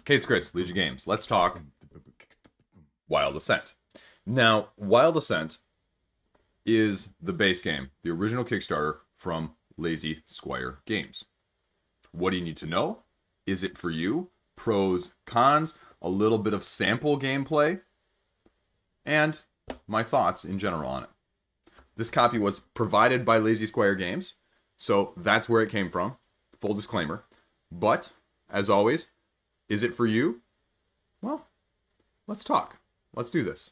Okay, it's Chris, Liege Games. Let's talk Wild Assent. Now, Wild Assent is the base game, the original Kickstarter from Lazy Squire Games. What do you need to know? Is it for you? Pros, cons, a little bit of sample gameplay, and my thoughts in general on it. This copy was provided by Lazy Squire Games, so that's where it came from. Full disclaimer. But, as always, is it for you? Well, let's talk. Let's do this.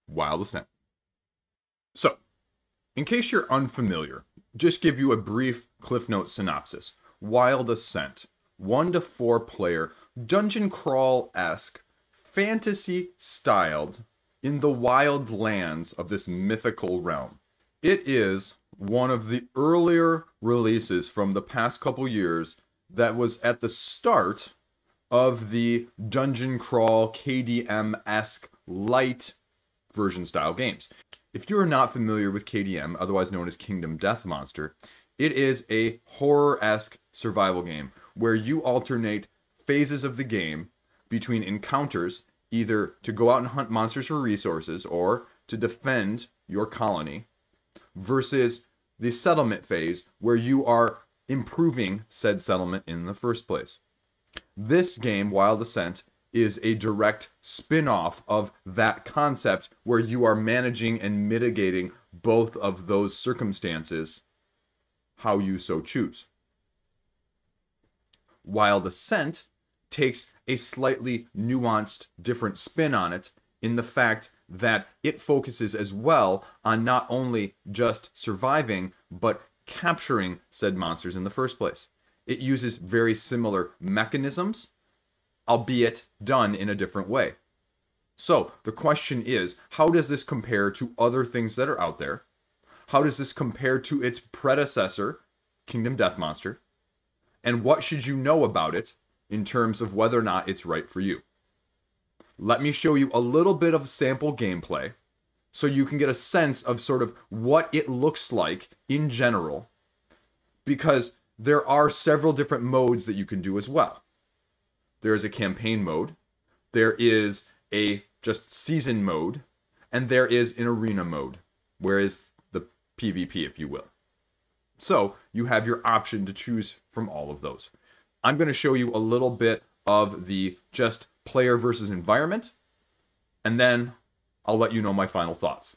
Wild Assent. So, in case you're unfamiliar, just give you a brief Cliff Note synopsis. Wild Assent, 1 to 4 player, dungeon crawl-esque, fantasy styled in the wild lands of this mythical realm. It is one of the earlier releases from the past couple years that was at the start of the dungeon crawl KDM-esque light version style games. If you are not familiar with KDM, otherwise known as Kingdom Death Monster, it is a horror-esque survival game where you alternate phases of the game between encounters, either to go out and hunt monsters for resources or to defend your colony, versus the settlement phase where you are improving said settlement in the first place. This game, Wild Assent, is a direct spin-off of that concept where you are managing and mitigating both of those circumstances how you so choose. Wild Assent takes a slightly nuanced, different spin on it in the fact that it focuses as well on not only just surviving, but capturing said monsters in the first place. It uses very similar mechanisms, albeit done in a different way. So the question is, how does this compare to other things that are out there? How does this compare to its predecessor, Kingdom Death Monster? And what should you know about it in terms of whether or not it's right for you? Let me show you a little bit of sample gameplay so you can get a sense of sort of what it looks like in general, because there are several different modes that you can do as well. There is a campaign mode, there is a just season mode, and there is an arena mode, whereas the PvP, if you will. So you have your option to choose from all of those. I'm going to show you a little bit of the just player versus environment, and then I'll let you know my final thoughts.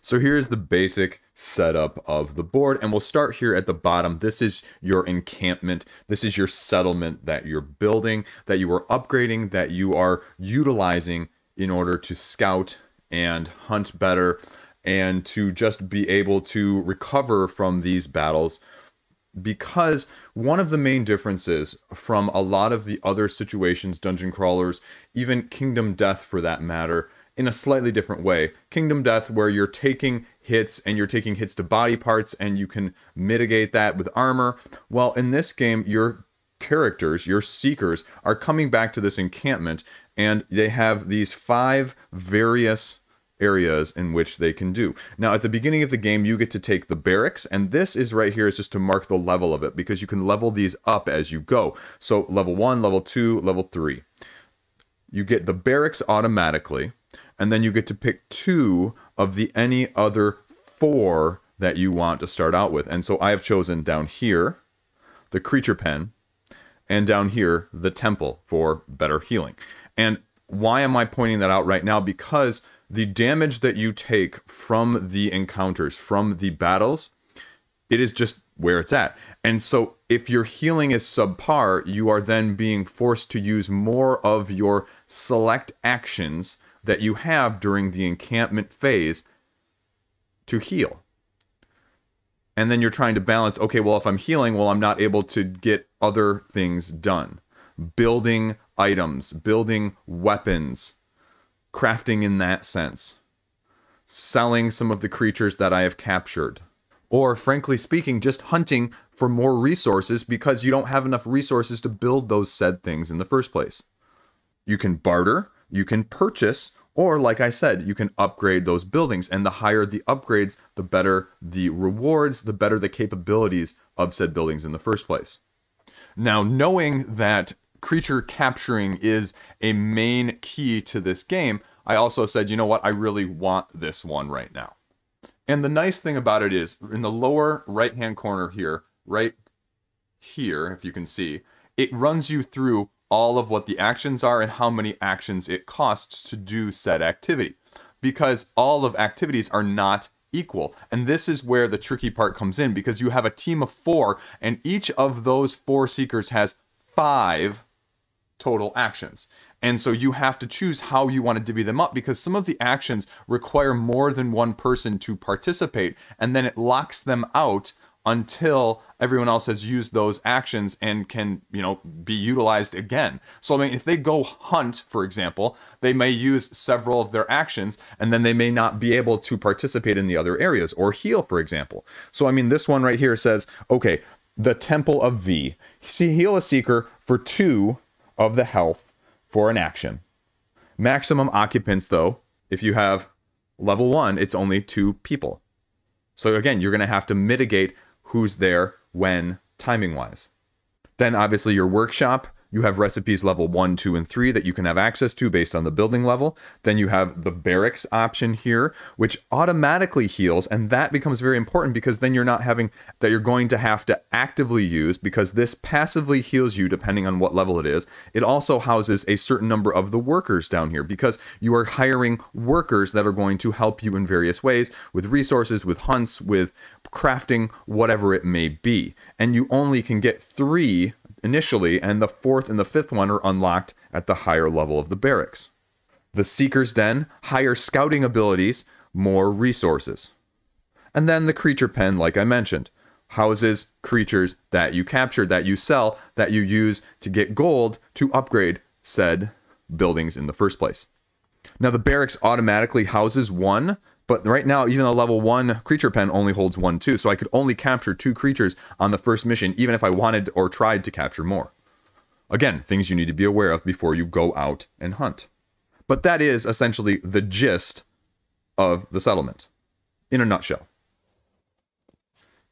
So here's the basic setup of the board, and we'll start here at the bottom. This is your encampment. This is your settlement that you're building, that you are upgrading, that you are utilizing in order to scout and hunt better, and to just be able to recover from these battles. Because one of the main differences from a lot of the other situations, dungeon crawlers, even Kingdom Death for that matter, in a slightly different way. Kingdom Death, where you're taking hits and you're taking hits to body parts and you can mitigate that with armor. Well, in this game, your characters, your seekers, are coming back to this encampment and they have these 5 various areas in which they can do. Now, at the beginning of the game, you get to take the barracks, and this is right here is just to mark the level of it, because you can level these up as you go. So level 1, level 2, level 3. You get the barracks automatically, and then you get to pick 2 of the any other 4 that you want to start out with. And so I have chosen down here the creature pen, and down here the temple for better healing. And why am I pointing that out right now? Because the damage that you take from the encounters, from the battles, it is just where it's at. And so if your healing is subpar, you are then being forced to use more of your select actions that you have during the encampment phase to heal. And then you're trying to balance, okay, well, if I'm healing, well, I'm not able to get other things done. Building items, building weapons, crafting in that sense, selling some of the creatures that I have captured, or frankly speaking, just hunting for more resources because you don't have enough resources to build those said things in the first place. You can barter, you can purchase, Or, like I said, you can upgrade those buildings, and the higher the upgrades, the better the rewards, the better the capabilities of said buildings in the first place. Now, knowing that creature capturing is a main key to this game, I also said, you know what, I really want this one right now. And the nice thing about it is, in the lower right-hand corner here, right here, if you can see, it runs you through all of what the actions are and how many actions it costs to do said activity. Because all of activities are not equal. And this is where the tricky part comes in, because you have a team of 4, and each of those 4 seekers has 5 total actions. And so you have to choose how you want to divvy them up, because some of the actions require more than one person to participate, and then it locks them out until everyone else has used those actions and can, you know, be utilized again. So, I mean, if they go hunt, for example, they may use several of their actions, and then they may not be able to participate in the other areas, or heal, for example. So, I mean, this one right here says, okay, the Temple of V. See, heal a seeker for 2 of the health for an action. Maximum occupants, though, if you have level 1, it's only 2 people. So again, you're going to have to mitigate who's there when, timing-wise. Then obviously your workshop, you have recipes level 1, 2, and 3 that you can have access to based on the building level. Then you have the barracks option here, which automatically heals, and that becomes very important because then you're not having that you're going to have to actively use, because this passively heals you depending on what level it is. It also houses a certain number of the workers down here because you are hiring workers that are going to help you in various ways with resources, with hunts, with crafting, whatever it may be. And you only can get 3 initially, and the 4th and the 5th one are unlocked at the higher level of the barracks. The Seekers Den, higher scouting abilities, more resources. And then the Creature Pen, like I mentioned, houses creatures that you capture, that you sell, that you use to get gold to upgrade said buildings in the first place. Now the barracks automatically houses 1, but right now, even the level 1 creature pen only holds 1 too, so I could only capture 2 creatures on the first mission, even if I wanted or tried to capture more. Again, things you need to be aware of before you go out and hunt. But that is essentially the gist of the settlement, in a nutshell.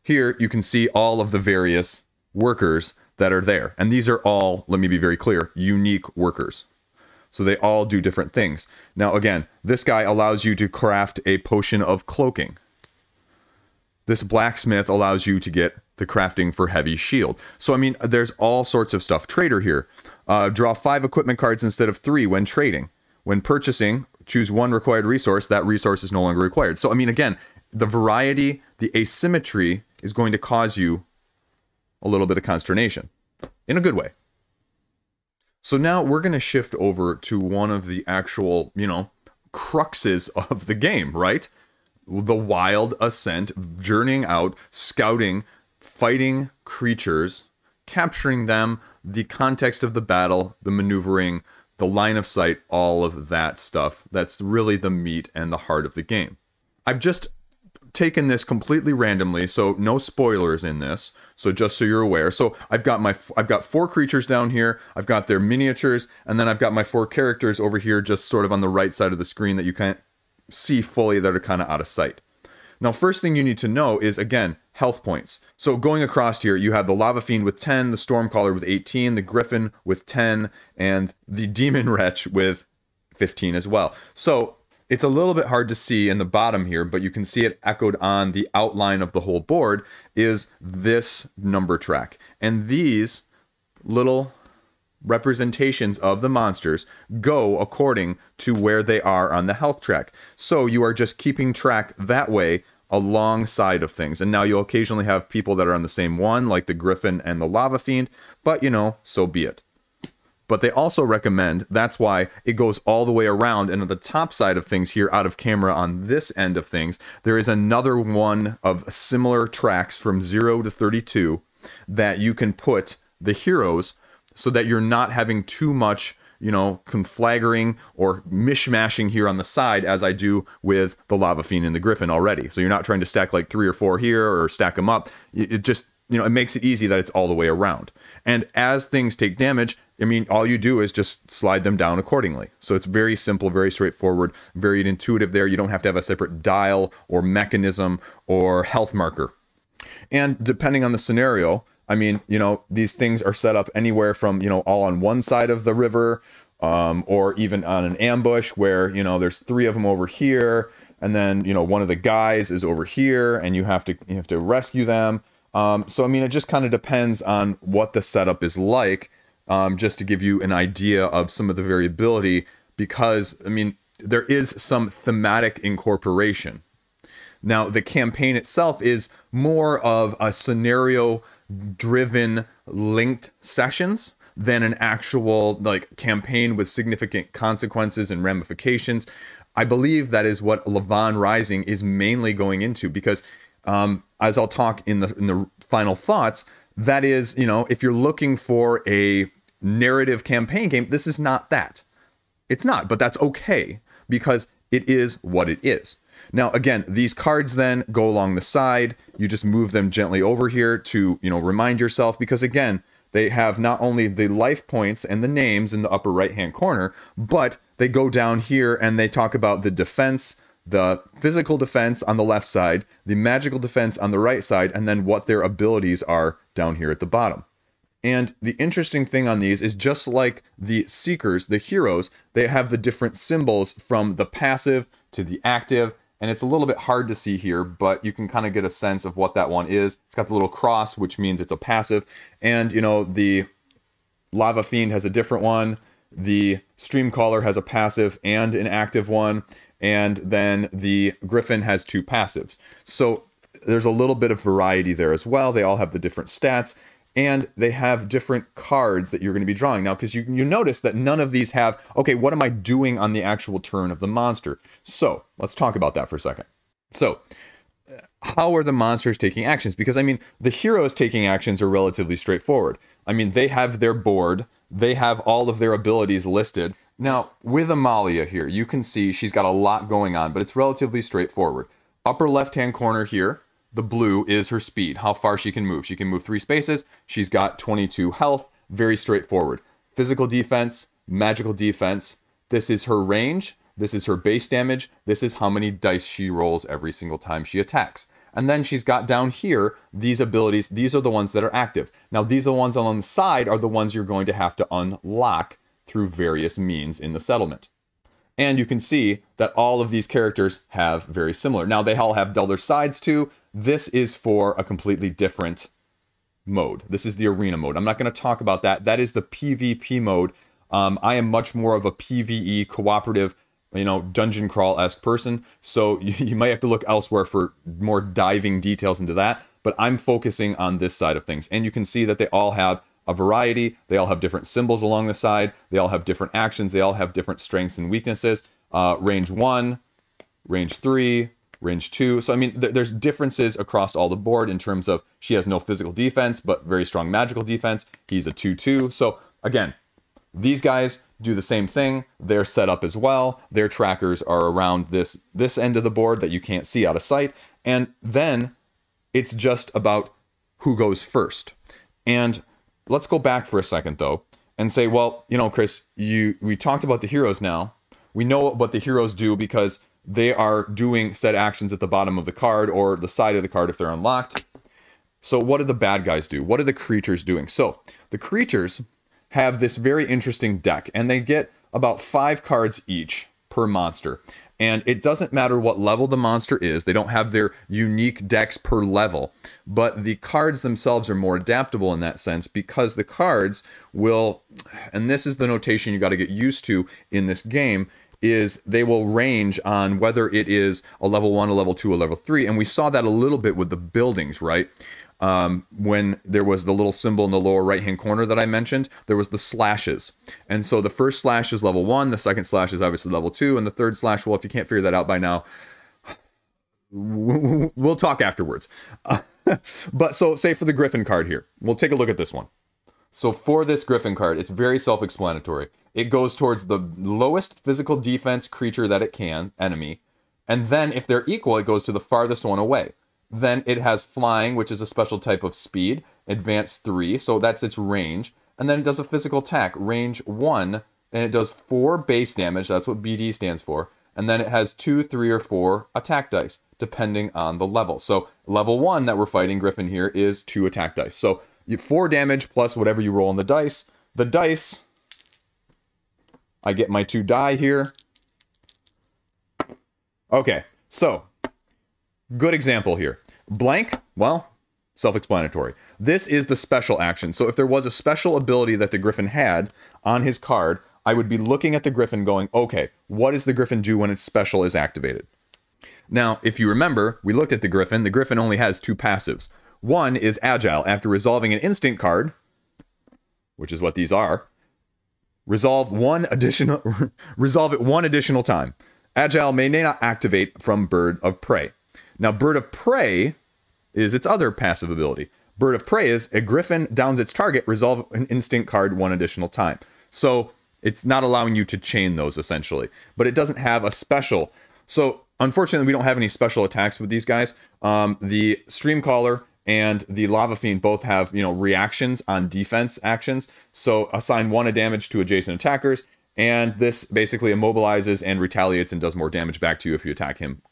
Here you can see all of the various workers that are there, and these are all, let me be very clear, unique workers. So they all do different things. Now, again, this guy allows you to craft a potion of cloaking. This blacksmith allows you to get the crafting for heavy shield. So, I mean, there's all sorts of stuff. Trader here. Draw 5 equipment cards instead of 3 when trading. When purchasing, choose 1 required resource. That resource is no longer required. So, I mean, again, the variety, the asymmetry is going to cause you a little bit of consternation. In a good way. So now we're going to shift over to one of the actual, you know, cruxes of the game, right? The wild ascent, journeying out, scouting, fighting creatures, capturing them, the context of the battle, the maneuvering, the line of sight, all of that stuff. That's really the meat and the heart of the game. I've just taken this completely randomly, so no spoilers in this, so just so you're aware. So I've got 4 creatures down here, I've got their miniatures, and then I've got my 4 characters over here just sort of on the right side of the screen that you can't see fully, that are kind of out of sight. Now, first thing you need to know is, again, health points. So going across here, you have the Lava Fiend with 10, the Stormcaller with 18, the Griffin with 10, and the Demon Wretch with 15 as well. So it's a little bit hard to see in the bottom here, but you can see it echoed on the outline of the whole board is this number track. And these little representations of the monsters go according to where they are on the health track. So you are just keeping track that way alongside of things. And now you'll occasionally have people that are on the same one, like the Griffin and the Lava Fiend, but you know, so be it. But they also recommend, that's why it goes all the way around, and on the top side of things here, out of camera on this end of things, there is another one of similar tracks from 0 to 32 that you can put the heroes so that you're not having too much, you know, conflaggering or mishmashing here on the side as I do with the Lava Fiend and the Griffin already. So you're not trying to stack like 3 or 4 here or stack them up. It just it makes it easy that it's all the way around. And as things take damage, I mean, all you do is just slide them down accordingly. So it's very simple, very straightforward, very intuitive there. You don't have to have a separate dial or mechanism or health marker. And depending on the scenario, I mean, these things are set up anywhere from, all on one side of the river, or even on an ambush where, there's 3 of them over here. And then, one of the guys is over here and you have to rescue them. So, I mean, it just kind of depends on what the setup is like, just to give you an idea of some of the variability, because, I mean, there is some thematic incorporation. Now, the campaign itself is more of a scenario-driven linked sessions than an actual, like, campaign with significant consequences and ramifications. I believe that is what Lavon Rising is mainly going into, because as I'll talk in the final thoughts, that is, if you're looking for a narrative campaign game, this is not that. It's not, but that's okay, because it is what it is. Now, again, these cards then go along the side. You just move them gently over here to, remind yourself, because again, they have not only the life points and the names in the upper right-hand corner, but they go down here and they talk about the defense, the physical defense on the left side, the magical defense on the right side, and then what their abilities are down here at the bottom. And the interesting thing on these is, just like the Seekers, the heroes, they have the different symbols from the passive to the active. And it's a little bit hard to see here, but you can kind of get a sense of what that one is. It's got the little cross, which means it's a passive. And, the Lava Fiend has a different one. The Streamcaller has a passive and an active one. And then the Griffin has 2 passives. So there's a little bit of variety there as well. They all have the different stats. And they have different cards that you're going to be drawing. Now, because you notice that none of these have, okay, what am I doing on the actual turn of the monster? So let's talk about that for a second. So how are the monsters taking actions? Because, I mean, the heroes taking actions are relatively straightforward. I mean, they have their board. They have all of their abilities listed. Now, with Amalia here, you can see she's got a lot going on, but it's relatively straightforward. Upper left-hand corner here, the blue is her speed, how far she can move. She can move 3 spaces. She's got 22 health. Very straightforward. Physical defense, magical defense. This is her range. This is her base damage. This is how many dice she rolls every single time she attacks. And then she's got down here these abilities. These are the ones that are active. Now, these are the ones on the side are the ones you're going to have to unlock through various means in the settlement. And you can see that all of these characters have very similar. Now, they all have other sides too. This is for a completely different mode. This is the arena mode. I'm not going to talk about that. That is the PvP mode. I am much more of a PvE cooperative, dungeon crawl-esque person. So you might have to look elsewhere for more diving details into that. But I'm focusing on this side of things. And you can see that they all have a variety. They all have different symbols along the side. They all have different actions. They all have different strengths and weaknesses. Range 1, range 3, range 2. So, I mean, there's differences across all the board in terms of she has no physical defense, but very strong magical defense. He's a 2-2. So, again, these guys do the same thing. They're set up as well. Their trackers are around this end of the board that you can't see out of sight. And then it's just about who goes first. And let's go back for a second, though, and say, well, Chris, we talked about the heroes now. We know what the heroes do because they are doing set actions at the bottom of the card or the side of the card if they're unlocked. So what do the bad guys do? What are the creatures doing? So the creatures have this very interesting deck, and they get about 5 cards each per monster. And it doesn't matter what level the monster is. They don't have their unique decks per level. But the cards themselves are more adaptable in that sense because the cards will, and this is the notation you got to get used to in this game, is they will range on whether it is a level 1, a level 2, a level 3. And we saw that a little bit with the buildings, right? When there was the little symbol in the lower right-hand corner that I mentioned, there was the slashes. And so the first slash is level 1, the second slash is obviously level 2, and the third slash, well, if you can't figure that out by now, we'll talk afterwards. But so say for the Griffin card here, we'll take a look at this one. So for this Griffin card, it's very self-explanatory. It goes towards the lowest physical defense creature that it can, enemy, and then if they're equal, it goes to the farthest one away. Then it has flying, which is a special type of speed, advanced 3, so that's its range. And then it does a physical attack, range 1, and it does 4 base damage, that's what BD stands for. And then it has 2, 3, or 4 attack dice, depending on the level. So level 1 that we're fighting Griffin here is 2 attack dice. So 4 damage plus whatever you roll on the dice. The dice, I get my 2 die here. Okay, so good example here. Blank, well, self-explanatory. This is the special action. So if there was a special ability that the Griffin had on his card, I would be looking at the Griffin going, okay, what does the Griffin do when its special is activated? Now, if you remember, we looked at the Griffin. The Griffin only has 2 passives. One is Agile. After resolving an instant card, which is what these are, resolve it one additional time. Agile may not activate from Bird of Prey. Now, Bird of Prey is its other passive ability. Bird of Prey is a Griffin downs its target, resolve an instant card 1 additional time. So it's not allowing you to chain those, essentially. But it doesn't have a special. So, unfortunately, we don't have any special attacks with these guys. The Streamcaller and the Lava Fiend both have, reactions on defense actions. So, assign 1 damage to adjacent attackers. And this basically immobilizes and retaliates and does more damage back to you if you attack him.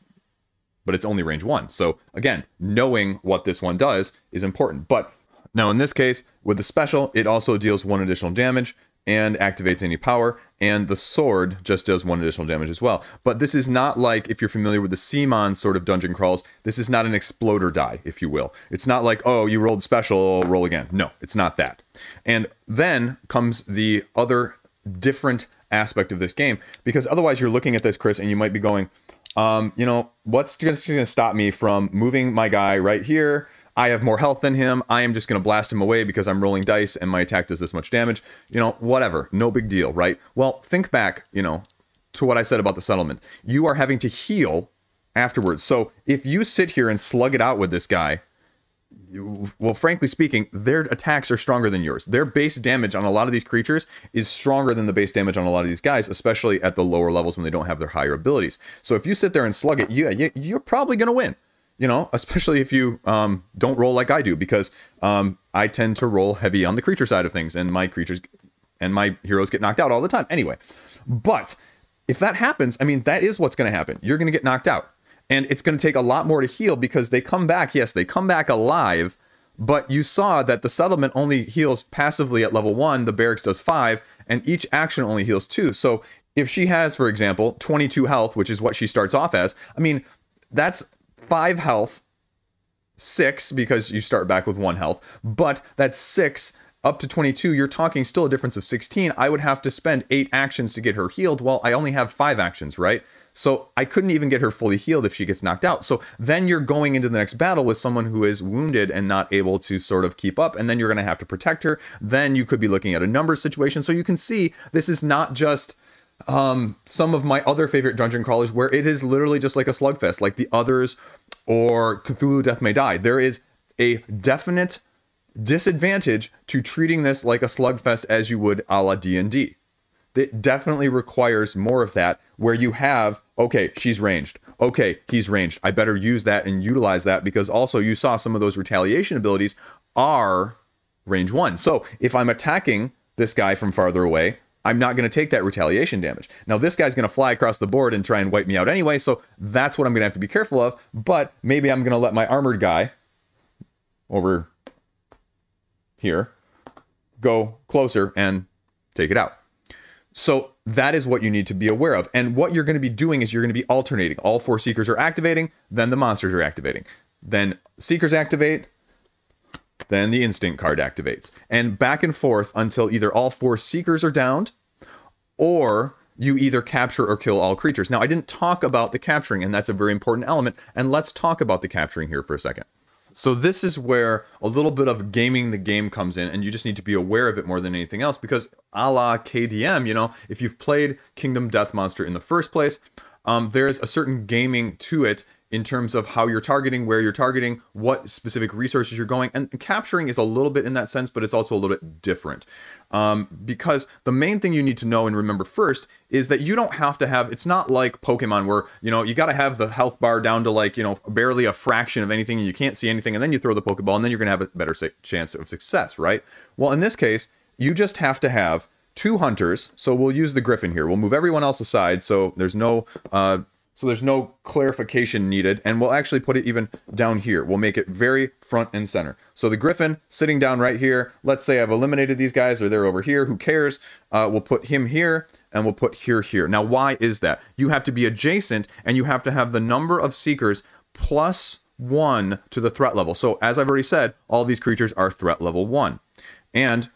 But it's only range 1. So, again, knowing what this one does is important. But now, in this case, with the special, it also deals 1 additional damage and activates any power, and the sword just does 1 additional damage as well. But this is not like, if you're familiar with the Simon sort of dungeon crawls, this is not an exploder die, if you will. It's not like, oh, you rolled special, roll again. No, it's not that. And then comes the other different aspect of this game, because otherwise you're looking at this, Chris, and you might be going, what's just going to stop me from moving my guy right here? I have more health than him. I am just going to blast him away because I'm rolling dice and my attack does this much damage. Whatever. No big deal, right? Well, think back, to what I said about the settlement. You are having to heal afterwards. So if you sit here and slug it out with this guy, well, frankly speaking, their attacks are stronger than yours. Their base damage on a lot of these creatures is stronger than the base damage on a lot of these guys, especially at the lower levels when they don't have their higher abilities. So if you sit there and slug it, you're probably going to win. Especially if you don't roll like I do, because I tend to roll heavy on the creature side of things, and my creatures and my heroes get knocked out all the time. Anyway, but if that happens, that is what's going to happen. You're going to get knocked out, and it's going to take a lot more to heal because they come back. Yes, they come back alive, but you saw that the settlement only heals passively at level 1. The barracks does 5, and each action only heals 2. So if she has, for example, 22 health, which is what she starts off as, that's 5 health, 6 because you start back with 1 health, but that's 6 up to 22. You're talking still a difference of 16. I would have to spend 8 actions to get her healed. Well, I only have 5 actions, right? So I couldn't even get her fully healed if she gets knocked out. So then you're going into the next battle with someone who is wounded and not able to sort of keep up, and then you're going to have to protect her. Then you could be looking at a numbers situation. So you can see this is not just some of my other favorite dungeon crawlers where it is literally just like a slugfest, like the Others or Cthulhu Death May Die. There is a definite disadvantage to treating this like a slugfest as you would a la D&D. It definitely requires more of that, where you have, okay, she's ranged. Okay, he's ranged. I better use that and utilize that, because also you saw some of those retaliation abilities are range 1. So if I'm attacking this guy from farther away, I'm not going to take that retaliation damage. Now, this guy's going to fly across the board and try and wipe me out anyway, so that's what I'm going to have to be careful of. But maybe I'm going to let my armored guy over here go closer and take it out. So that is what you need to be aware of. And what you're going to be doing is you're going to be alternating. All 4 Seekers are activating, then the monsters are activating. Then Seekers activate, then the instinct card activates. And back and forth until either all 4 Seekers are downed, or you either capture or kill all creatures. Now, I didn't talk about the capturing, and that's a very important element. And let's talk about the capturing here for a second. So this is where a little bit of gaming the game comes in, and you just need to be aware of it more than anything else, because a la KDM, if you've played Kingdom Death Monster in the first place, there's a certain gaming to it in terms of how you're targeting, where you're targeting, what specific resources you're going. And capturing is a little bit in that sense, but it's also a little bit different. Because the main thing you need to know and remember first is that you don't have to have, it's not like Pokemon where, you know, you got to have the health bar down to like, you know, barely a fraction of anything and you can't see anything, and then you throw the Pokeball and then you're going to have a better chance of success, right? Well, in this case, you just have to have 2 hunters. So we'll use the Griffin here. We'll move everyone else aside so there's no clarification needed, and we'll actually put it even down here. We'll make it very front and center. So the Griffin sitting down right here. Let's say I've eliminated these guys, or they're over here. Who cares? We'll put him here, and we'll put here. Now, why is that? You have to be adjacent, and you have to have the number of seekers plus 1 to the threat level. So as I've already said, all these creatures are threat level 1. And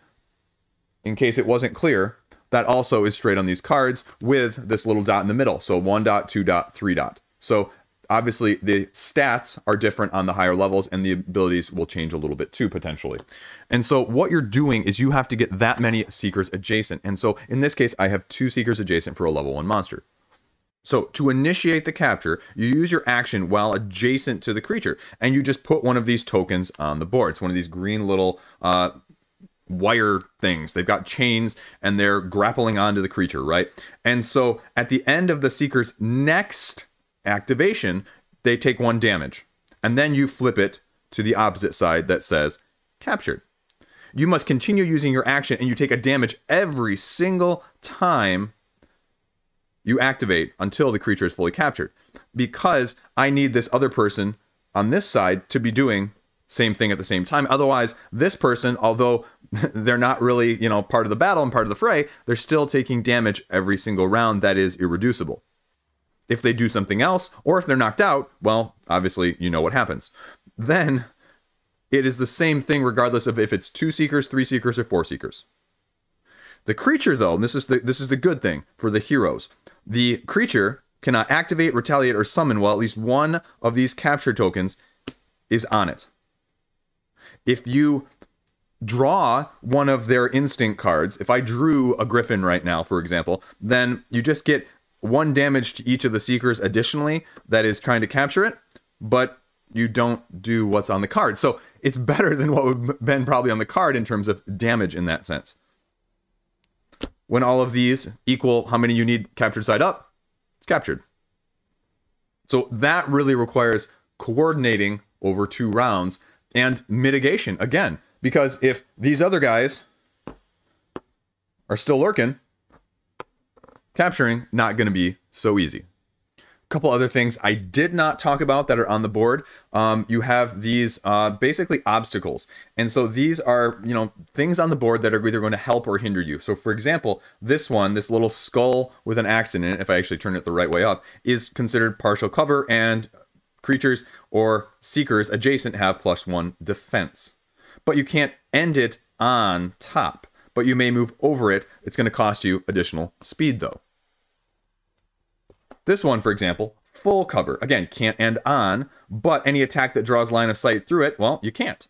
in case it wasn't clear, that also is straight on these cards with this little dot in the middle. So 1 dot, 2 dot, 3 dot. So obviously the stats are different on the higher levels and the abilities will change a little bit too, potentially. And so what you're doing is you have to get that many seekers adjacent. And so in this case, I have 2 seekers adjacent for a level 1 monster. So to initiate the capture, you use your action while adjacent to the creature, and you just put one of these tokens on the board. It's one of these green little wire things. They've got chains and they're grappling onto the creature, right? And so at the end of the seeker's next activation, they take 1 damage. And then you flip it to the opposite side that says captured. You must continue using your action, and you take a damage every single time you activate until the creature is fully captured. Because I need this other person on this side to be doing same thing at the same time. Otherwise, this person, although they're not really, you know, part of the battle and part of the fray, they're still taking damage every single round. That is irreducible. If they do something else, or if they're knocked out, well, obviously, you know what happens. Then it is the same thing regardless of if it's 2 seekers, 3 seekers, or 4 seekers. The creature, though, and this is the good thing for the heroes. The creature cannot activate, retaliate, or summon while at least 1 of these capture tokens is on it. If you draw one of their instinct cards, if I drew a Griffin right now, for example, then you just get 1 damage to each of the seekers additionally that is trying to capture it, but you don't do what's on the card. So it's better than what would have been probably on the card in terms of damage in that sense. When all of these equal how many you need captured side up, it's captured. So that really requires coordinating over 2 rounds and mitigation again, because if these other guys are still lurking, capturing not going to be so easy. A couple other things I did not talk about that are on the board. You have these basically obstacles, and so these are, you know, things on the board that are either going to help or hinder you. So for example, this one, this little skull with an axe in it, if I actually turn it the right way up, is considered partial cover, and creatures or seekers adjacent have +1 defense. But you can't end it on top, but you may move over it. It's going to cost you additional speed though. This one, for example, full cover. Again, can't end on, but any attack that draws line of sight through it, well, you can't.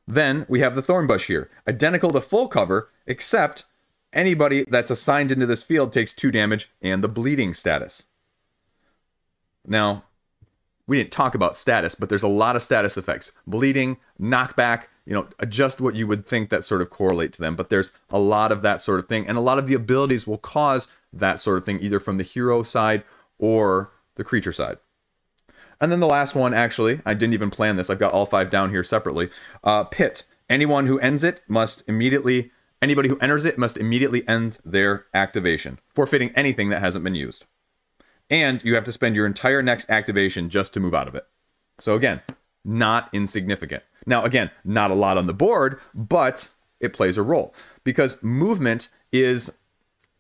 Then we have the thorn bush here. Identical to full cover, except anybody that's assigned into this field takes 2 damage and the bleeding status. Now, we didn't talk about status, but there's a lot of status effects. Bleeding, knockback, you know, just what you would think that sort of correlate to them. But there's a lot of that sort of thing. And a lot of the abilities will cause that sort of thing, either from the hero side or the creature side. And then the last one, actually, I didn't even plan this. I've got all 5 down here separately. Pit. Anyone who ends it must immediately, anybody who enters it must immediately end their activation, forfeiting anything that hasn't been used. And you have to spend your entire next activation just to move out of it. So again, not insignificant. Now, again, not a lot on the board, but it plays a role. Because movement is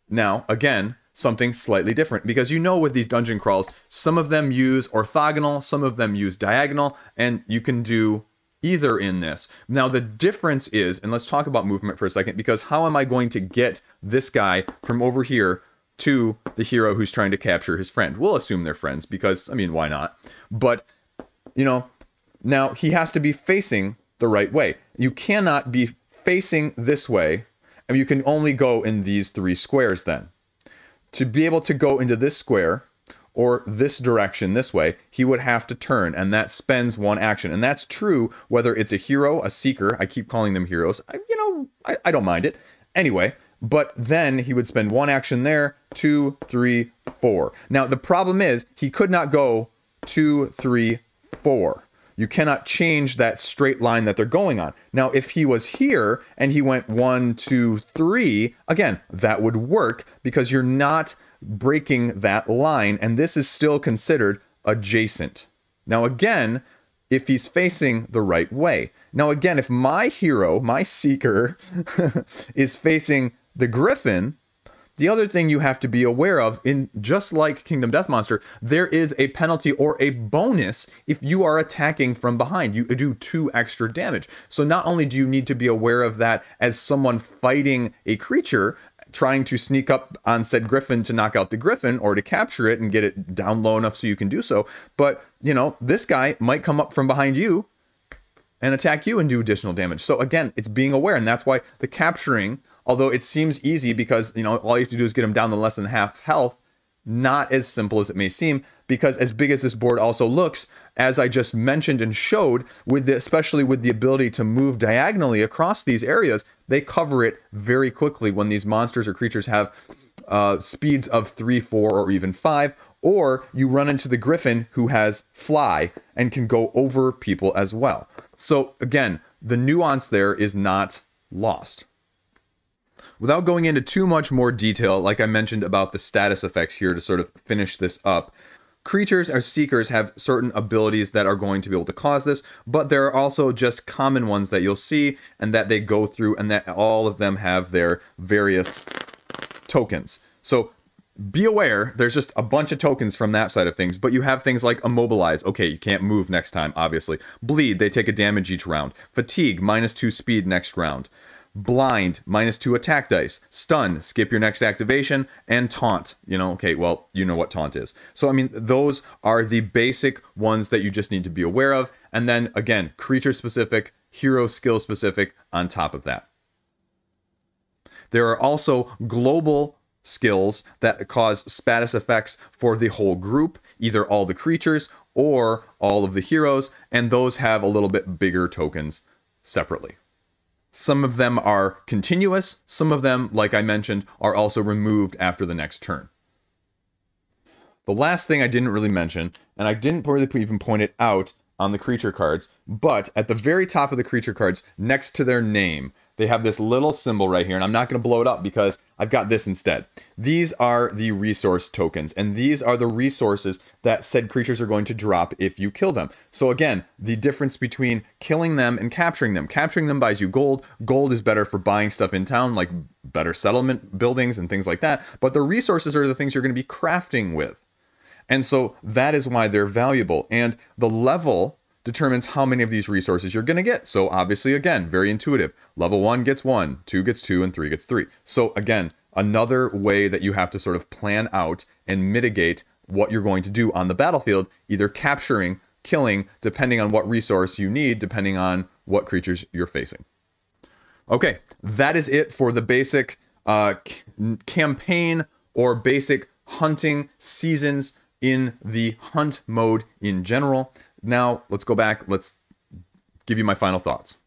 now, again, something slightly different. Because you know with these dungeon crawls, some of them use orthogonal, some of them use diagonal, and you can do either in this. Now, the difference is, and let's talk about movement for a second, because how am I going to get this guy from over here to the hero who's trying to capture his friend? We'll assume they're friends because, I mean, why not? But, you know, now he has to be facing the right way. You cannot be facing this way, and you can only go in these 3 squares then. To be able to go into this square or this direction this way, he would have to turn, and that spends one action. And that's true whether it's a hero, a seeker. I keep calling them heroes. I don't mind it. Anyway, but then he would spend one action there, 2, 3, 4. Now, the problem is he could not go 2, 3, 4. You cannot change that straight line that they're going on. Now, if he was here and he went 1, 2, 3, again, that would work because you're not breaking that line, and this is still considered adjacent. Now, again, if he's facing the right way. Now, again, if my hero, my seeker, is facing the griffin, the other thing you have to be aware of, in just like Kingdom Death Monster, there is a penalty or a bonus if you are attacking from behind. You do 2 extra damage. So not only do you need to be aware of that as someone fighting a creature, trying to sneak up on said griffin to knock out the griffin or to capture it and get it down low enough so you can do so, but, you know, this guy might come up from behind you and attack you and do additional damage. So again, it's being aware, and that's why the capturing, although it seems easy because, you know, all you have to do is get him down to less than half health, not as simple as it may seem, because as big as this board also looks, as I just mentioned and showed, especially with the ability to move diagonally across these areas, they cover it very quickly when these monsters or creatures have speeds of 3, 4, or even 5, or you run into the griffin who has fly and can go over people as well. So again, the nuance there is not lost. Without going into too much more detail, like I mentioned about the status effects here to sort of finish this up, creatures or seekers have certain abilities that are going to be able to cause this, but there are also just common ones that you'll see and that they go through, and that all of them have their various tokens. So be aware, there's just a bunch of tokens from that side of things, but you have things like Immobilize. Okay, you can't move next time, obviously. Bleed, they take a damage each round. Fatigue, -2 speed next round. Blind, -2 attack dice. Stun, skip your next activation. And Taunt, you know, okay, well, you know what Taunt is. So, I mean, those are the basic ones that you just need to be aware of. And then, again, creature-specific, hero skill-specific on top of that. There are also global skills that cause status effects for the whole group, either all the creatures or all of the heroes, and those have a little bit bigger tokens separately. Some of them are continuous, some of them, like I mentioned, are also removed after the next turn. The last thing I didn't really mention, and I didn't really even point it out on the creature cards, but at the very top of the creature cards, next to their name, they have this little symbol right here, and I'm not going to blow it up because I've got this instead. These are the resource tokens, and these are the resources that said creatures are going to drop if you kill them. So again, the difference between killing them and capturing them. Capturing them buys you gold. Gold is better for buying stuff in town, like better settlement buildings and things like that. But the resources are the things you're going to be crafting with. And so that is why they're valuable. And the level determines how many of these resources you're going to get. So obviously, again, very intuitive. Level 1 gets 1, 2 gets 2, and 3 gets 3. So again, another way that you have to sort of plan out and mitigate what you're going to do on the battlefield, either capturing, killing, depending on what resource you need, depending on what creatures you're facing. Okay, that is it for the basic campaign or basic hunting seasons in the hunt mode in general. Now, let's go back. Let's give you my final thoughts.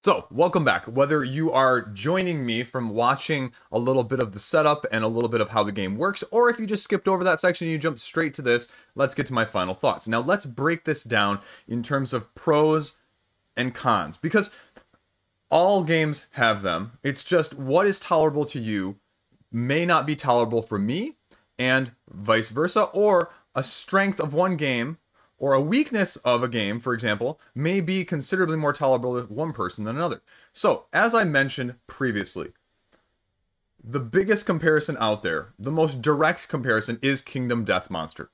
So, welcome back. Whether you are joining me from watching a little bit of the setup and a little bit of how the game works, or if you just skipped over that section and you jumped straight to this, let's get to my final thoughts. Now, let's break this down in terms of pros and cons, because all games have them. It's just what is tolerable to you may not be tolerable for me, and vice versa, or a strength of one game or a weakness of a game, for example, may be considerably more tolerable to one person than another. So, as I mentioned previously, the biggest comparison out there, the most direct comparison, is Kingdom Death Monster.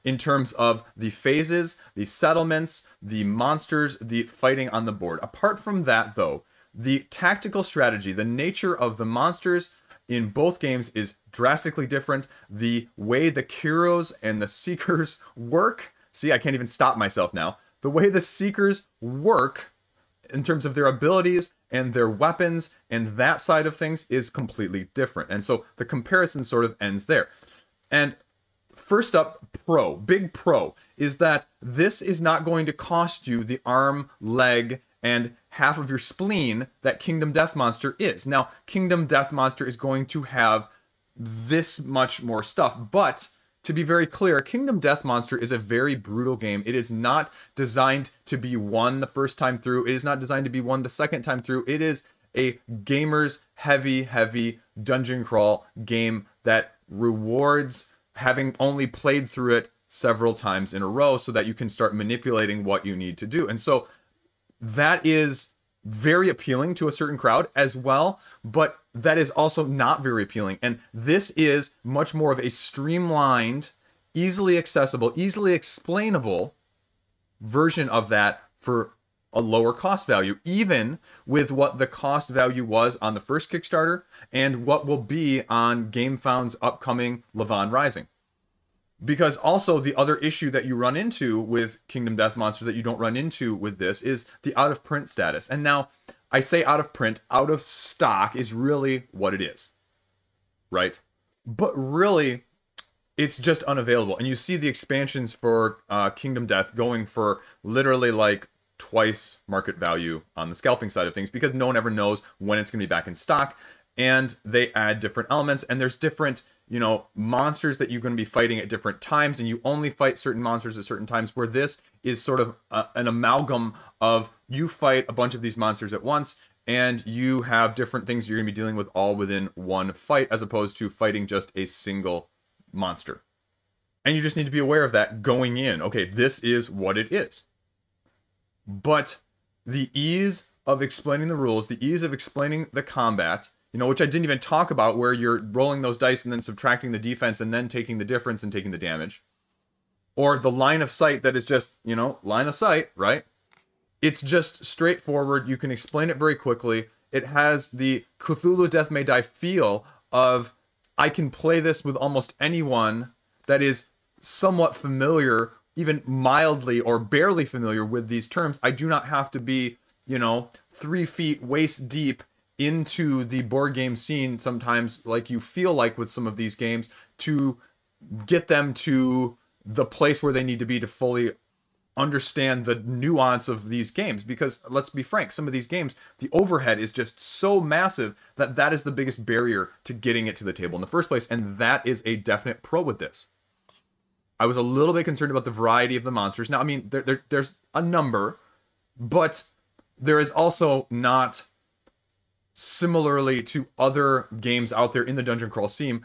In terms of the phases, the settlements, the monsters, the fighting on the board. Apart from that, though, the tactical strategy, the nature of the monsters in both games is drastically different. The way the heroes and the seekers work, see, I can't even stop myself now. The way the seekers work in terms of their abilities and their weapons and that side of things is completely different. And so the comparison sort of ends there. And first up, big pro, is that this is not going to cost you the arm, leg, and half of your spleen that Kingdom Death Monster is. Now, Kingdom Death Monster is going to have this much more stuff, but to be very clear, Kingdom Death Monster is a very brutal game. It is not designed to be won the first time through. It is not designed to be won the second time through. It is a gamer's heavy dungeon crawl game that rewards having only played through it several times in a row so that you can start manipulating what you need to do. And so that is very appealing to a certain crowd as well, but that is also not very appealing. And this is much more of a streamlined, easily accessible, easily explainable version of that for a lower cost value, even with what the cost value was on the first Kickstarter and what will be on GameFound's upcoming Lavon Rising. Because also the other issue that you run into with Kingdom Death Monster that you don't run into with this is the out of print status. And now I say out of print, out of stock is really what it is, right? But really, it's just unavailable. And you see the expansions for Kingdom Death going for literally like twice market value on the scalping side of things because no one ever knows when it's going to be back in stock. And they add different elements, and there's different, you know, monsters that you're going to be fighting at different times, and you only fight certain monsters at certain times, where this is sort of an amalgam of you fight a bunch of these monsters at once, and you have different things you're going to be dealing with all within one fight, as opposed to fighting just a single monster. And you just need to be aware of that going in. Okay, this is what it is. But the ease of explaining the rules, the ease of explaining the combat, you know, which I didn't even talk about, where you're rolling those dice and then subtracting the defense and then taking the difference and taking the damage. Or the line of sight that is just, you know, line of sight, right? It's just straightforward. You can explain it very quickly. It has the Cthulhu Death May Die feel of, I can play this with almost anyone that is somewhat familiar, even mildly or barely familiar with these terms. I do not have to be, you know, 3 feet waist deep into the board game scene sometimes, like you feel like with some of these games, to get them to the place where they need to be to fully understand the nuance of these games. Because let's be frank, some of these games, the overhead is just so massive that that is the biggest barrier to getting it to the table in the first place. And that is a definite pro with this. I was a little bit concerned about the variety of the monsters. Now, I mean, there's a number, but there is also not, similarly to other games out there in the dungeon crawl scene,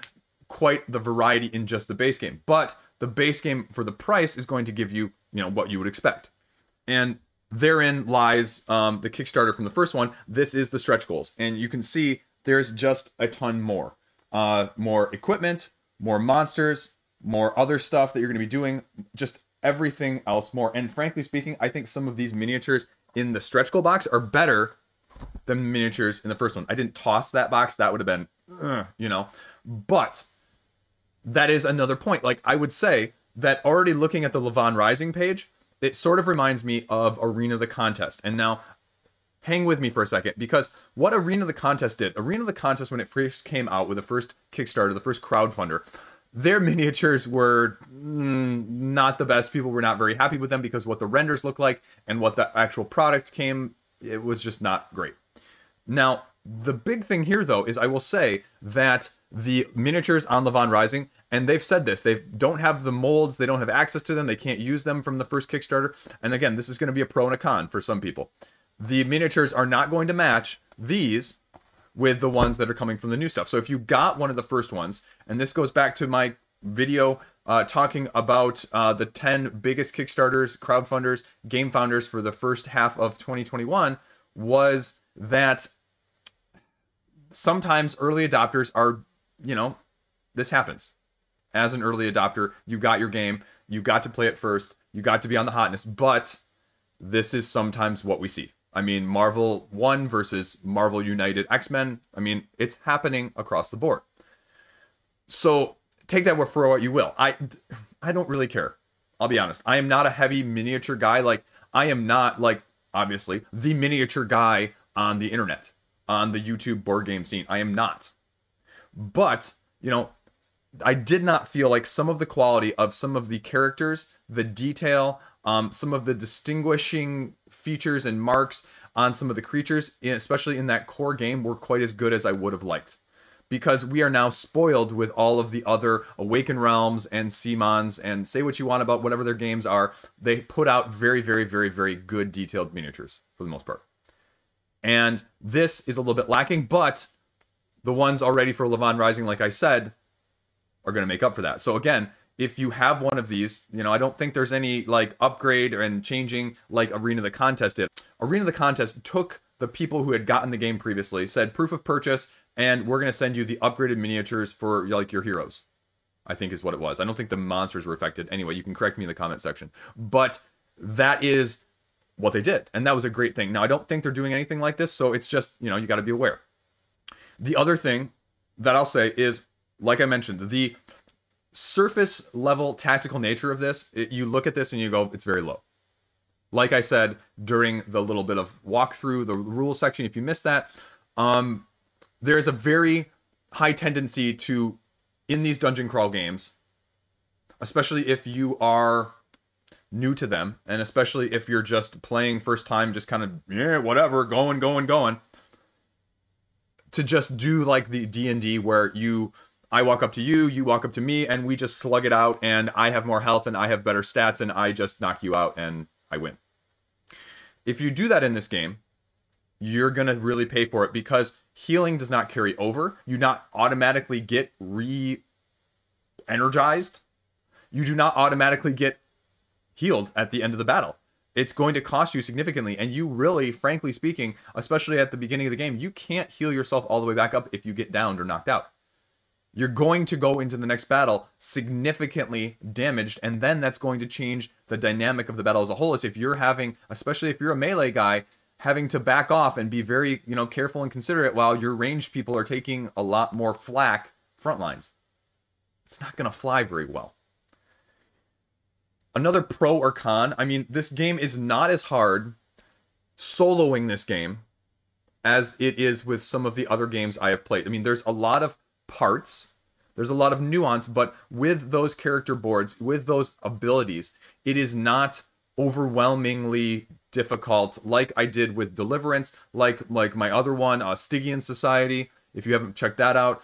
quite the variety in just the base game. But the base game for the price is going to give you, you know, what you would expect. And therein lies the Kickstarter from the first one. This is the stretch goals. And you can see there's just a ton more. More equipment, more monsters, more other stuff that you're going to be doing, just everything else more. And frankly speaking, I think some of these miniatures in the stretch goal box are better than miniatures in the first one. I didn't toss that box. That would have been, you know, but that is another point. Like, I would say that already looking at the Lavon Rising page, it sort of reminds me of Arena the Contest. And now hang with me for a second, because what Arena the Contest did, Arena the Contest, when it first came out with the first Kickstarter, the first crowdfunder, their miniatures were not the best. People were not very happy with them because what the renders looked like and what the actual product came, it was just not great. Now, the big thing here, though, is I will say that the miniatures on Lavon Rising, and they've said this, they don't have the molds, they don't have access to them, they can't use them from the first Kickstarter. And again, this is going to be a pro and a con for some people. The miniatures are not going to match these with the ones that are coming from the new stuff. So if you got one of the first ones, and this goes back to my video talking about the 10 biggest Kickstarters, crowdfunders, game founders for the first half of 2021, was that sometimes early adopters are, you know, this happens. As an early adopter, you got your game, you got to play it first, you got to be on the hotness, but this is sometimes what we see. I mean, Marvel 1 versus Marvel United X-Men, I mean, it's happening across the board. So take that for what you will. I don't really care. I'll be honest. I am not a heavy miniature guy. Like, I am not, like, obviously, the miniature guy on the internet, on the YouTube board game scene. I am not. But, you know, I did not feel like some of the quality of some of the characters, the detail, some of the distinguishing features and marks on some of the creatures, especially in that core game, were quite as good as I would have liked. Because we are now spoiled with all of the other Awakened Realms and Seamons, and say what you want about whatever their games are, they put out very, very, very, very good detailed miniatures for the most part. And this is a little bit lacking, but the ones already for Lavon Rising, like I said, are going to make up for that. So again, if you have one of these, you know, I don't think there's any like upgrade and changing like Arena of the Contest did. Arena of the Contest took the people who had gotten the game previously, said proof of purchase, and we're going to send you the upgraded miniatures for like your heroes, I think is what it was. I don't think the monsters were affected. Anyway, you can correct me in the comment section. But that is what they did. And that was a great thing. Now, I don't think they're doing anything like this. So it's just, you know, you got to be aware. The other thing that I'll say is, like I mentioned, the surface level tactical nature of this, you look at this and you go, it's very low. Like I said, during the little bit of walkthrough, the rules section, if you missed that, there's a very high tendency to, in these dungeon crawl games, especially if you are new to them, and especially if you're just playing first time, just kind of, yeah, whatever, going, to just do like the D&D where I walk up to you, you walk up to me, and we just slug it out, and I have more health, and I have better stats, and I just knock you out, and I win. If you do that in this game, you're going to really pay for it, because healing does not carry over. You not automatically get re-energized. You do not automatically get healed at the end of the battle. It's going to cost you significantly, and you really, frankly speaking, especially at the beginning of the game, you can't heal yourself all the way back up if you get downed or knocked out. You're going to go into the next battle significantly damaged, and then that's going to change the dynamic of the battle as a whole. As if you're having, especially if you're a melee guy, having to back off and be very, you know, careful and considerate while your ranged people are taking a lot more flak front lines. It's not going to fly very well. Another pro or con, I mean, this game is not as hard soloing this game as it is with some of the other games I have played. I mean, there's a lot of parts, there's a lot of nuance, but with those character boards, with those abilities, it is not overwhelmingly difficult like I did with Deliverance, like my other one, Stygian Society, if you haven't checked that out,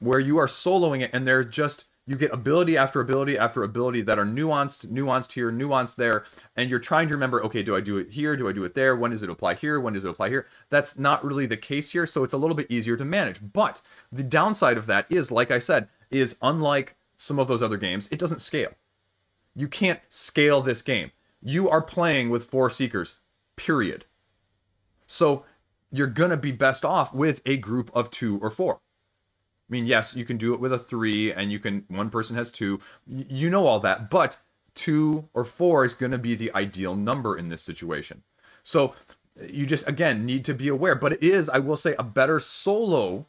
where you are soloing it and they're just, you get ability after ability after ability that are nuanced here, nuanced there, and you're trying to remember, okay, do I do it here? Do I do it there? When does it apply here? When does it apply here? That's not really the case here, so it's a little bit easier to manage. But the downside of that is, like I said, is unlike some of those other games, it doesn't scale. You can't scale this game. You are playing with 4 Seekers, period. So you're going to be best off with a group of 2 or 4. I mean, yes, you can do it with a 3, and you can, one person has 2. You know all that, but 2 or 4 is going to be the ideal number in this situation. So you just, again, need to be aware. But it is, I will say, a better solo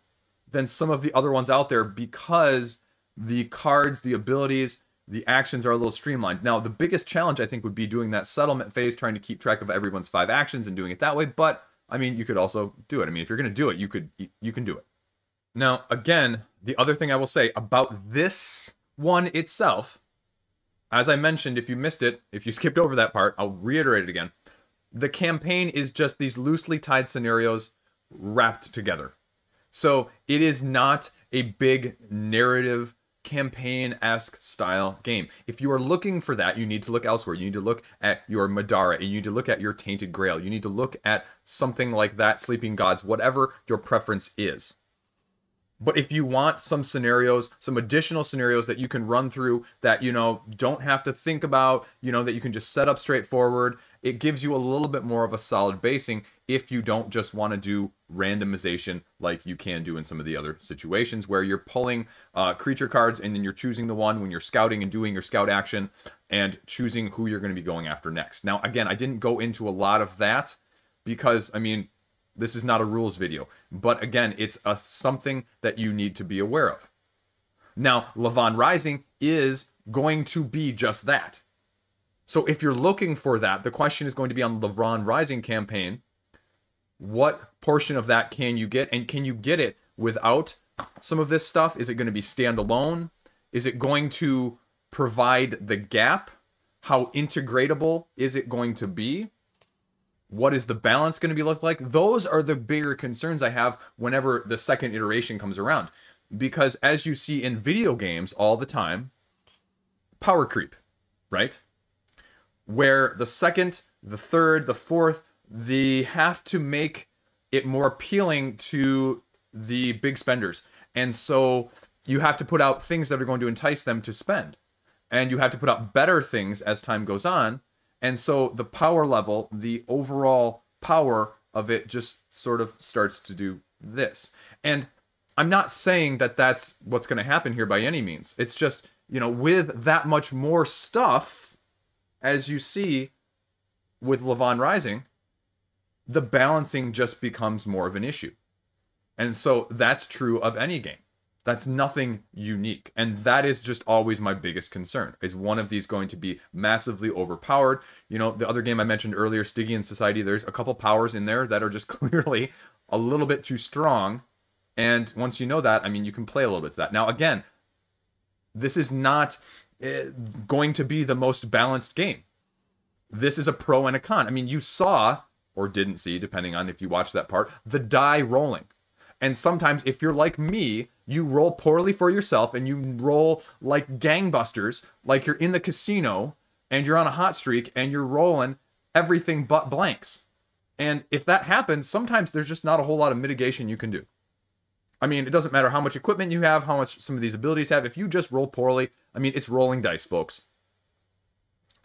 than some of the other ones out there, because the cards, the abilities, the actions are a little streamlined. Now, the biggest challenge, I think, would be doing that settlement phase, trying to keep track of everyone's 5 actions and doing it that way. But, I mean, you could also do it. I mean, if you're going to do it, you can do it. Now, again, the other thing I will say about this one itself, as I mentioned, if you missed it, if you skipped over that part, I'll reiterate it again. The campaign is just these loosely tied scenarios wrapped together. So it is not a big narrative campaign-esque style game. If you are looking for that, you need to look elsewhere. You need to look at your Madara, and you need to look at your Tainted Grail. You need to look at something like that, Sleeping Gods, whatever your preference is. But if you want some scenarios, some additional scenarios that you can run through that, you know, don't have to think about, you know, that you can just set up straightforward, it gives you a little bit more of a solid basing if you don't just want to do randomization like you can do in some of the other situations where you're pulling creature cards and then you're choosing the one when you're scouting and doing your scout action and choosing who you're going to be going after next. Now, again, I didn't go into a lot of that because, I mean, this is not a rules video, but again, it's something that you need to be aware of. Now, Lavon Rising is going to be just that. So if you're looking for that, the question is going to be on the Lavon Rising campaign, what portion of that can you get, and can you get it without some of this stuff? Is it going to be standalone? Is it going to provide the gap? How integratable is it going to be? What is the balance going to be look like? Those are the bigger concerns I have whenever the second iteration comes around. Because as you see in video games all the time, power creep, right? Where the second, the third, the fourth, they have to make it more appealing to the big spenders. And so you have to put out things that are going to entice them to spend. And you have to put out better things as time goes on. And so the power level, the overall power of it just sort of starts to do this. And I'm not saying that that's what's going to happen here by any means. It's just, you know, with that much more stuff, as you see with Lavon Rising, the balancing just becomes more of an issue. And so that's true of any game. That's nothing unique. And that is just always my biggest concern. Is one of these going to be massively overpowered? You know, the other game I mentioned earlier, Stygian Society, there's a couple powers in there that are just clearly a little bit too strong. And once you know that, I mean, you can play a little bit to that. Now, again, this is not going to be the most balanced game. This is a pro and a con. I mean, you saw, or didn't see, depending on if you watched that part, the die rolling. And sometimes, if you're like me, you roll poorly for yourself and you roll like gangbusters, like you're in the casino and you're on a hot streak and you're rolling everything but blanks. And if that happens, sometimes there's just not a whole lot of mitigation you can do. I mean, it doesn't matter how much equipment you have, how much some of these abilities have. If you just roll poorly, I mean, it's rolling dice, folks.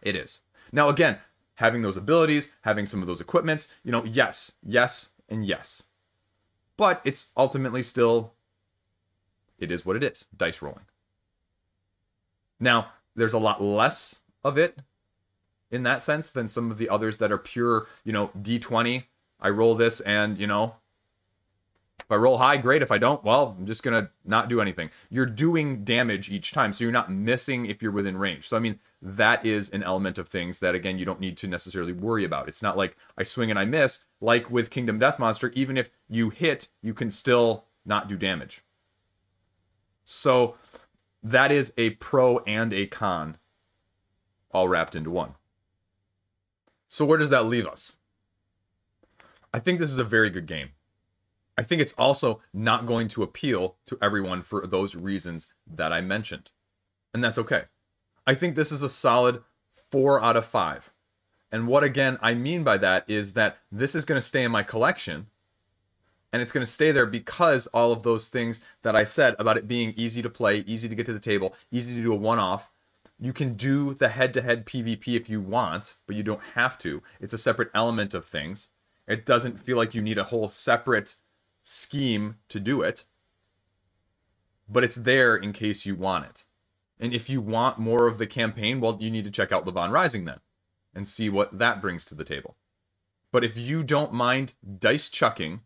It is. Now, again, having those abilities, having some of those equipments, you know, yes, yes, and yes. But it's ultimately still, it is what it is, dice rolling. Now, there's a lot less of it in that sense than some of the others that are pure, you know, D20. I roll this and, you know, if I roll high, great. If I don't, well, I'm just going to not do anything. You're doing damage each time, so you're not missing if you're within range. So, I mean, that is an element of things that, again, you don't need to necessarily worry about. It's not like I swing and I miss. Like with Kingdom Death Monster, even if you hit, you can still not do damage. So, that is a pro and a con all wrapped into one. So, where does that leave us? I think this is a very good game. I think it's also not going to appeal to everyone for those reasons that I mentioned. And that's okay. I think this is a solid 4 out of 5. And what, again, I mean by that is that this is going to stay in my collection. And it's going to stay there because all of those things that I said about it being easy to play, easy to get to the table, easy to do a one-off. You can do the head-to-head PvP if you want, but you don't have to. It's a separate element of things. It doesn't feel like you need a whole separate scheme to do it, but it's there in case you want it. And if you want more of the campaign, well, you need to check out Lavon Rising then and see what that brings to the table. But if you don't mind dice chucking,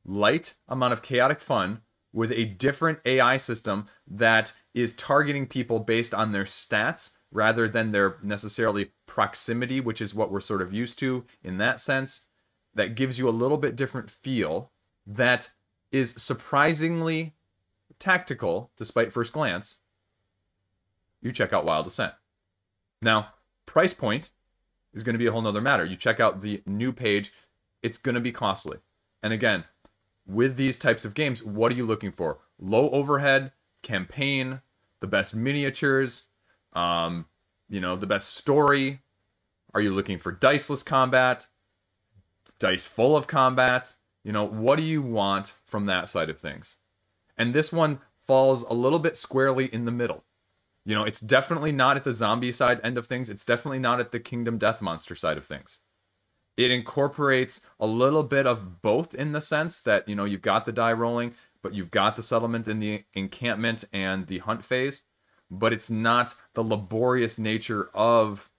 light amount of chaotic fun with a different AI system that is targeting people based on their stats rather than their necessarily proximity, which is what we're sort of used to in that sense, that gives you a little bit different feel, that is surprisingly tactical, despite first glance, you check out Wild Assent. Now, price point is going to be a whole nother matter. You check out the new page, it's going to be costly. And again, with these types of games, what are you looking for? Low overhead, campaign, the best miniatures, you know, the best story. Are you looking for diceless combat? Dice full of combat? You know, what do you want from that side of things? And this one falls a little bit squarely in the middle. You know, it's definitely not at the zombie side end of things. It's definitely not at the Kingdom Death Monster side of things. It incorporates a little bit of both in the sense that, you know, you've got the die rolling, but you've got the settlement in the encampment and the hunt phase. But it's not the laborious nature of,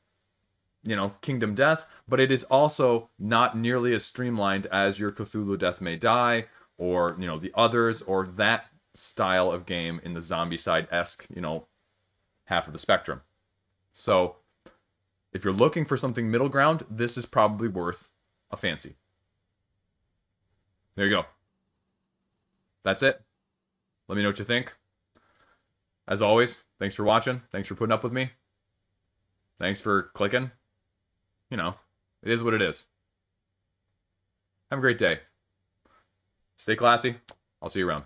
you know, Kingdom Death, but it is also not nearly as streamlined as your Cthulhu Death May Die, or, you know, the others, or that style of game in the zombie side-esque, you know, half of the spectrum. So, if you're looking for something middle ground, this is probably worth a fancy. There you go. That's it. Let me know what you think. As always, thanks for watching. Thanks for putting up with me. Thanks for clicking. You know, it is what it is. Have a great day. Stay classy. I'll see you around.